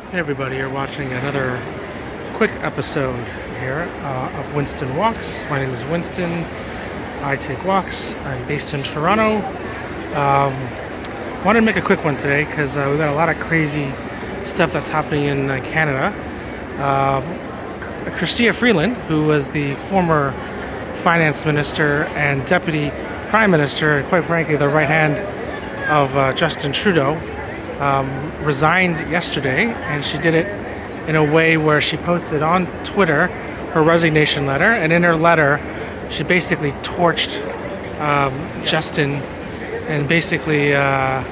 Hey everybody, you're watching another quick episode here of Winston Walks. My name is Winston. I take walks. I'm based in Toronto. Wanted to make a quick one today because we've got a lot of crazy stuff that's happening in Canada. Freeland, who was the former finance minister and deputy prime minister, and quite frankly the right hand of Justin Trudeau, resigned yesterday, and she did it in a way where she posted on Twitter her resignation letter, and in her letter she basically torched Justin and basically said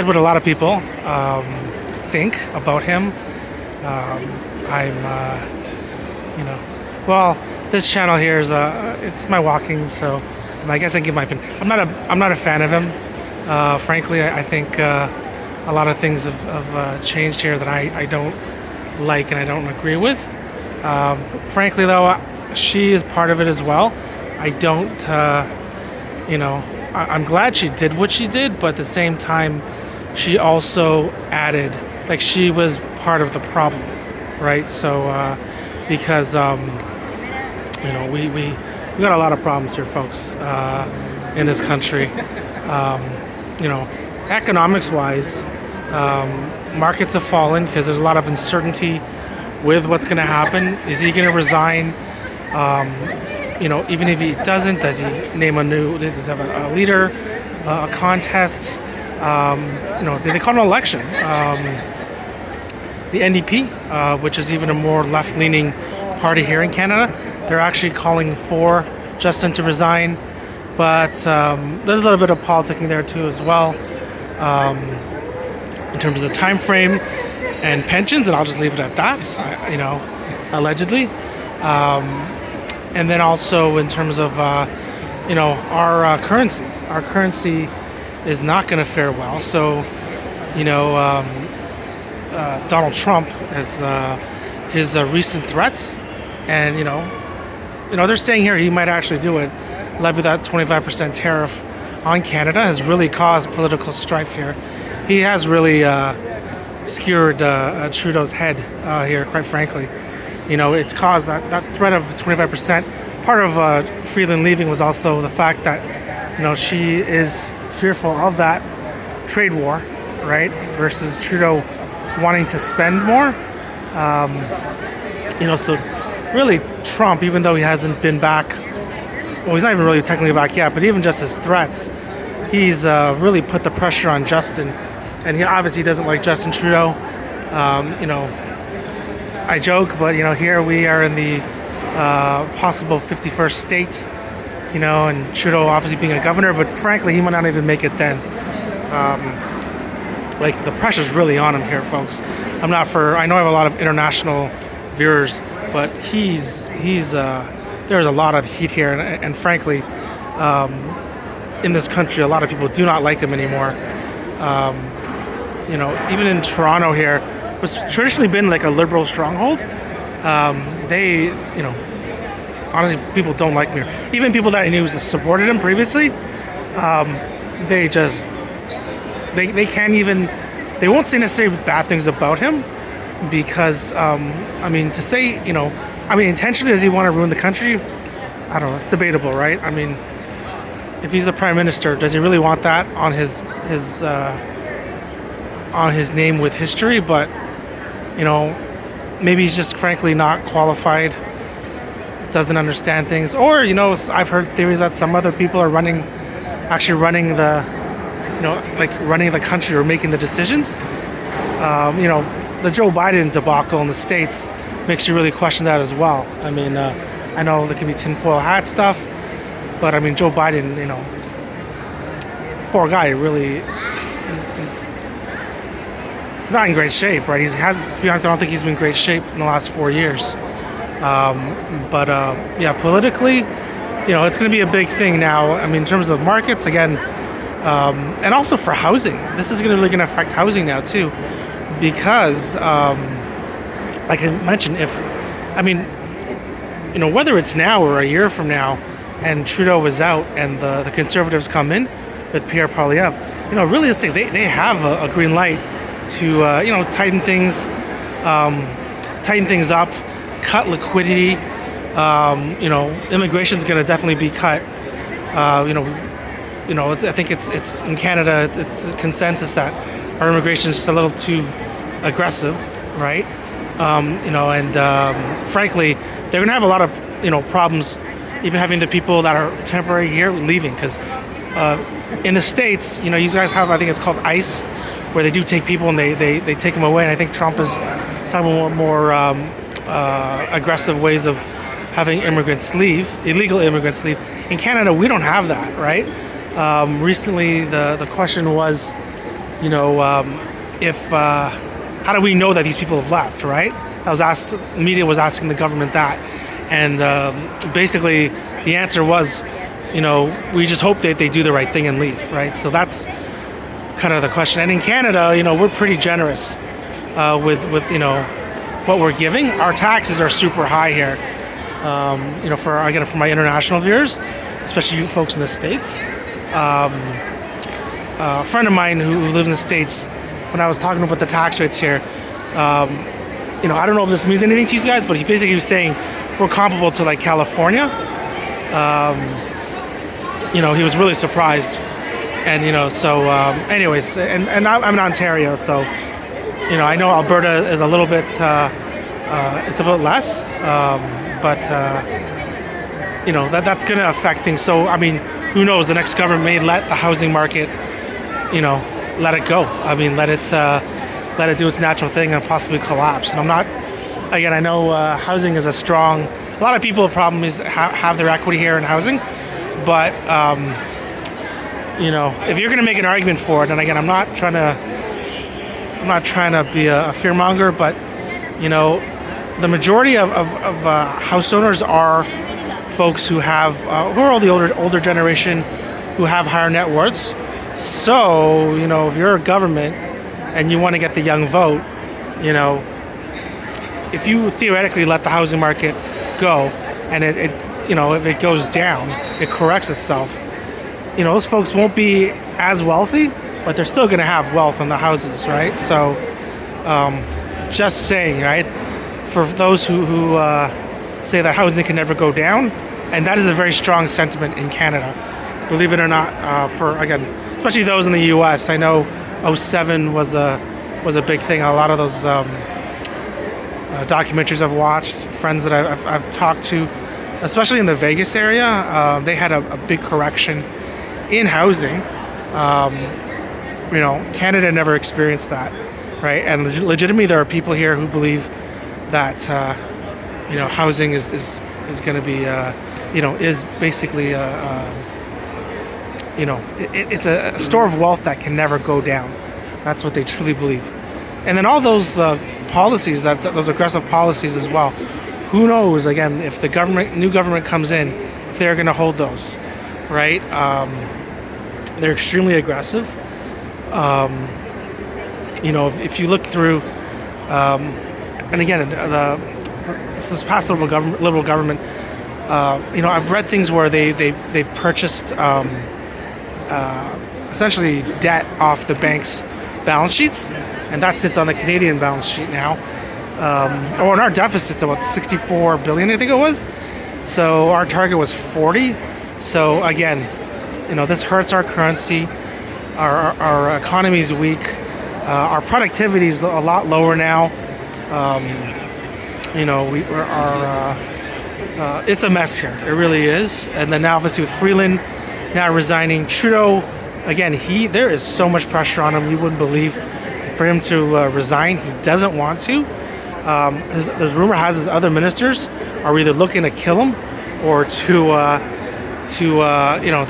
what a lot of people think about him. This channel here is it's my walking, so I guess I give my opinion. I'm not a fan of him. Frankly, I think a lot of things have changed here that I don't like and I don't agree with. Frankly, though, she is part of it as well. I don't, I'm glad she did what she did, but at the same time, she also added, like, she was part of the problem, right? So, because, we got a lot of problems here, folks, in this country. Economics wise, markets have fallen because there's a lot of uncertainty with what's going to happen. Is he going to resign? Even if he doesn't, does he name does he have a leader, a contest? Do they call it an election? The NDP, which is even a more left-leaning party here in Canada, they're actually calling for Justin to resign. But there's a little bit of politicking there too as well, in terms of the time frame and pensions, and I'll just leave it at that. Allegedly, and then also in terms of our currency. Our currency is not going to fare well. So, Donald Trump has his recent threats, and they're saying here he might actually do it. Levy that 25% tariff on Canada has really caused political strife here. He has really skewered Trudeau's head here, quite frankly. It's caused that threat of 25%. Part of Freeland leaving was also the fact that, she is fearful of that trade war, right? Versus Trudeau wanting to spend more. So really Trump, even though he hasn't been back, well, he's not even really technically back yet, but even just his threats, he's really put the pressure on Justin, and he obviously doesn't like Justin Trudeau. I joke, but here we are in the possible 51st state, and Trudeau obviously being a governor, but frankly, he might not even make it then. The pressure's really on him here, folks. I know I have a lot of international viewers, but there's a lot of heat here, and frankly, in this country, a lot of people do not like him anymore. Even in Toronto here, was traditionally been like a liberal stronghold. Honestly, people don't like me. Even people that I knew supported him previously, they can't even, they won't say necessarily bad things about him because, to say, intentionally, does he want to ruin the country? I don't know. It's debatable, right? If he's the prime minister, does he really want that on his name with history? But maybe he's just frankly not qualified, doesn't understand things, or I've heard theories that some other people are running the country or making the decisions. The Joe Biden debacle in the States makes you really question that as well. I know there can be tinfoil hat stuff, but Joe Biden, poor guy, really, he's not in great shape, right? To be honest, I don't think he's been in great shape in the last 4 years. Politically, it's going to be a big thing now. In terms of the markets, again, and also for housing, this is really going to affect housing now too, because like I mentioned, whether it's now or a year from now, and Trudeau is out, and the Conservatives come in with Pierre Poilievre, realistically, they have a green light to tighten things up, cut liquidity. Immigration is going to definitely be cut. I think it's in Canada. It's a consensus that our immigration is just a little too aggressive, right? Frankly, they're going to have a lot of problems, even having the people that are temporary here leaving, because in the States, you guys have, I think it's called ICE, where they do take people and they take them away. And I think Trump is talking about more aggressive ways of having immigrants leave, illegal immigrants leave. In Canada, we don't have that, right? Recently, the question was, if how do we know that these people have left, right? That was asked. The media was asking the government that, and basically the answer was, we just hope that they do the right thing and leave, right? So that's kind of the question. And in Canada, we're pretty generous with what we're giving. Our taxes are super high here. For my international viewers, especially you folks in the States. A friend of mine who lives in the States, when I was talking about the tax rates here, I don't know if this means anything to you guys, but he basically was saying we're comparable to like California. He was really surprised, and anyways, and I'm in Ontario, so I know Alberta is a little bit, it's a bit less, but that's going to affect things. So I mean, who knows? The next government may let the housing market, let it go. I mean, let it do its natural thing and possibly collapse. And I know housing is a lot of people, the problem is have their equity here in housing, but if you're going to make an argument for it, and again, I'm not trying to be a fearmonger, but the majority of house owners are folks who are the older generation who have higher net worths. So if you're a government and you want to get the young vote, if you theoretically let the housing market go and if it goes down, it corrects itself. Those folks won't be as wealthy, but they're still going to have wealth on the houses, right? So, just saying, right? For those who say that housing can never go down, and that is a very strong sentiment in Canada, believe it or not. Especially those in the U.S. I know '07 was a big thing. A lot of those documentaries I've watched, friends that I've talked to, especially in the Vegas area, they had a big correction in housing. Canada never experienced that, right? And legitimately, there are people here who believe that housing is going to be is basically it's a store of wealth that can never go down. That's what they truly believe. And then all those policies, those aggressive policies as well. Who knows? Again, if the new government comes in, if they're going to hold those, right? They're extremely aggressive. If you look through, and again, this past liberal government, I've read things where they've purchased essentially debt off the bank's balance sheets, and that sits on the Canadian balance sheet now. And our deficit's about 64 billion, I think it was. So our target was 40. So again, this hurts our currency. Our economy is weak. Our productivity is a lot lower now. It's a mess here. It really is. And then now, obviously, with Freeland now resigning, Trudeau, again, there is so much pressure on him. You wouldn't believe for him to resign. He doesn't want to. There's rumor has his other ministers are either looking to kill him or they're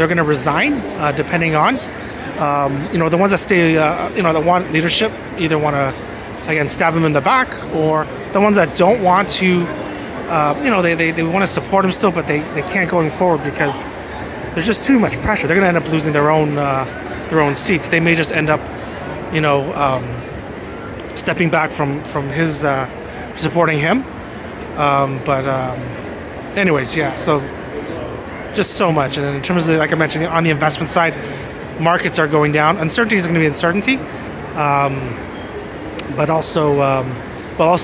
going to resign, depending on. The ones that stay, that want leadership, either want to, again, stab him in the back, or the ones that don't want to, they want to support him still, but they can't going forward because there's just too much pressure. They're going to end up losing their own seats. They may just end up, stepping back from his supporting him. Anyways, yeah. So just so much, and in terms of, like I mentioned, on the investment side, markets are going down. Uncertainty is going to be uncertainty. but also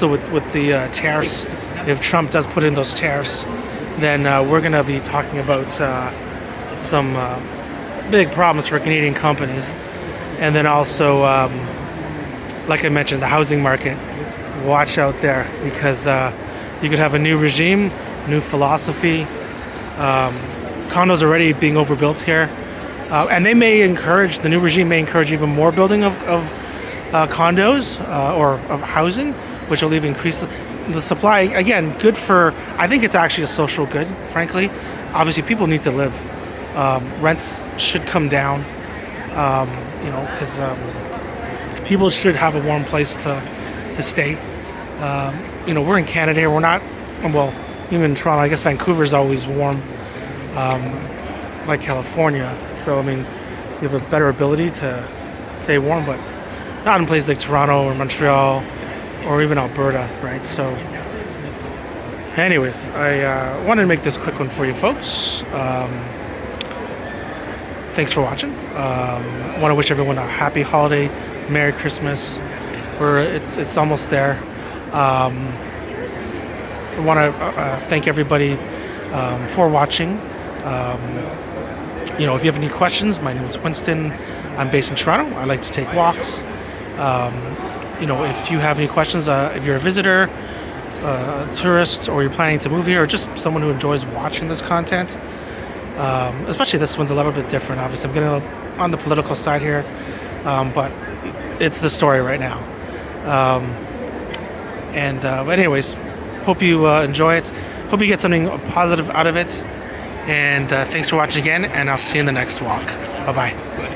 with the tariffs, if Trump does put in those tariffs, then we're going to be talking about some big problems for Canadian companies. And then also, like I mentioned, the housing market. Watch out there, because you could have a new regime, new philosophy. Condos already being overbuilt here, and the new regime may encourage even more building of condos or of housing, which will even increase the supply. Again, good for, I think it's actually a social good, frankly. Obviously, people need to live. Rents should come down, because people should have a warm place to stay. We're in Canada here. We're not, well, even in Toronto, I guess Vancouver's always warm, like California. So, I mean, you have a better ability to stay warm, but not in places like Toronto or Montreal or even Alberta, right? So, anyways, I wanted to make this quick one for you folks. Thanks for watching. I want to wish everyone a happy holiday, Merry Christmas. It's almost there. I want to thank everybody for watching. If you have any questions, my name is Winston. I'm based in Toronto. I like to take walks. If you have any questions, if you're a visitor, a tourist, or you're planning to move here, or just someone who enjoys watching this content, especially this one's a little bit different. Obviously, I'm getting on the political side here, but it's the story right now. But anyways, hope you enjoy it. Hope you get something positive out of it. And thanks for watching again, and I'll see you in the next walk. Bye-bye.